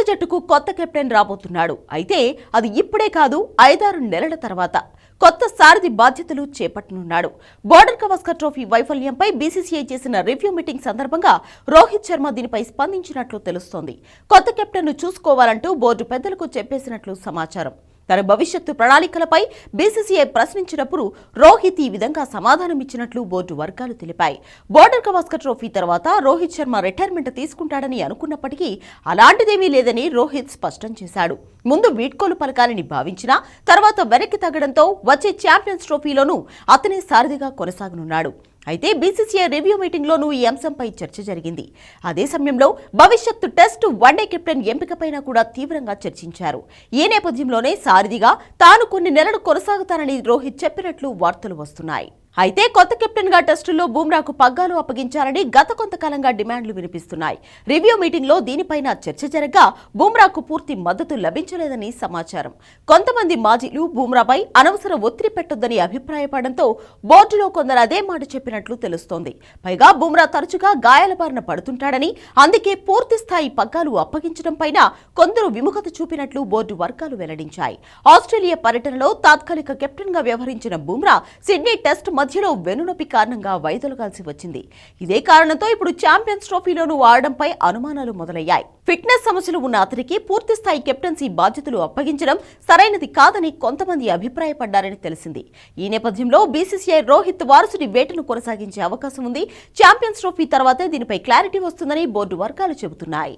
జట్టుకు కొత్త కెప్టెన్ రాబోతున్నాడు. అయితే అది ఇప్పుడే కాదు, 5-6 నెలల తర్వాత కొత్త సారథి బాధ్యతలు చేపట్టనున్నాడు. బోర్డర్ గవాస్కర్ ట్రోఫీ వైఫల్యంపై బీసీసీఐ చేసిన రివ్యూ మీటింగ్ సందర్భంగా రోహిత్ శర్మ దీనిపై స్పందించినట్లు తెలుస్తోంది. కొత్త కెప్టెన్ను చూసుకోవాలంటూ బోర్డు పెద్దలకు చెప్పేసినట్లు సమాచారం. తన భవిష్యత్తు ప్రణాళికలపై బీసీసీఐ ప్రశ్నించినప్పుడు రోహిత్ ఈ విధంగా సమాధానమిచ్చినట్లు బోర్డు వర్గాలు తెలిపాయి. బోర్డర్ గవాస్కర్ ట్రోఫీ తర్వాత రోహిత్ శర్మ రిటైర్మెంట్ తీసుకుంటాడని అనుకున్నప్పటికీ అలాంటిదేమీ లేదని రోహిత్ స్పష్టం చేశాడు. ముందు వీడ్కోలు పలకాలని భావించినా తర్వాత వెనక్కి తగ్గడంతో వచ్చే ఛాంపియన్స్ ట్రోఫీలోనూ అతనే సారథిగా కొనసాగనున్నాడు. అయితే బీసీసీఐ రివ్యూ మీటింగ్లోనూ ఈ అంశంపై చర్చ జరిగింది. అదే సమయంలో భవిష్యత్తు టెస్ట్, వన్డే కెప్టెన్ ఎంపికపైన కూడా తీవ్రంగా చర్చించారు. ఈ నేపథ్యంలోనే సారథిగా తాను కొన్ని నెలలు కొనసాగుతానని రోహిత్ చెప్పినట్లు వార్తలు వస్తున్నాయి. అయితే కొత్త కెప్టెన్ గా టెస్టుల్లో బుమ్రాకు పగ్గాలు అప్పగించాలని గత కొంతకాలంగా డిమాండ్లు వినిపిస్తున్నాయి. రివ్యూ మీటింగ్ లో దీనిపైన చర్చ జరగ్గా బుమ్రాకు పూర్తి మద్దతు లభించలేదని సమాచారం. కొంతమంది మాజీలు బుమ్రాపై అనవసర ఒత్తిడి పెట్టొద్దని అభిప్రాయపడడంతో బోర్డులో కొందరు అదే మాట చెప్పినట్లు తెలుస్తోంది. పైగా బుమ్రా తరచుగా గాయాల బారిన పడుతుంటాడని, అందుకే పూర్తి స్థాయి పగ్గాలు అప్పగించడం పైన కొందరు విముఖత చూపినట్లు బోర్డు వర్గాలు వెల్లడించాయి. ఆస్ట్రేలియా పర్యటనలో తాత్కాలిక కెప్టెన్ గా వ్యవహరించిన బుమ్రా సిడ్నీ టెస్ట్ మధ్యలో వెన్నునొప్పి కారణంగా వైదొలగాల్సి వచ్చింది. ఇదే కారణంతో ఇప్పుడు ఛాంపియన్స్ ట్రోఫీలోనూ ఆడడంపై అనుమానాలు మొదలయ్యాయి. ఫిట్నెస్ సమస్యలు ఉన్న అతనికి పూర్తి స్థాయి కెప్టెన్సీ బాధ్యతలు అప్పగించడం సరైనది కాదని కొంతమంది అభిప్రాయపడ్డారని తెలిసింది. ఈ నేపథ్యంలో బీసీసీఐ రోహిత్ వారసుడి వేటను కొనసాగించే అవకాశం ఉంది. ఛాంపియన్స్ ట్రోఫీ తర్వాతే దీనిపై క్లారిటీ వస్తుందని బోర్డు వర్గాలు చెబుతున్నాయి.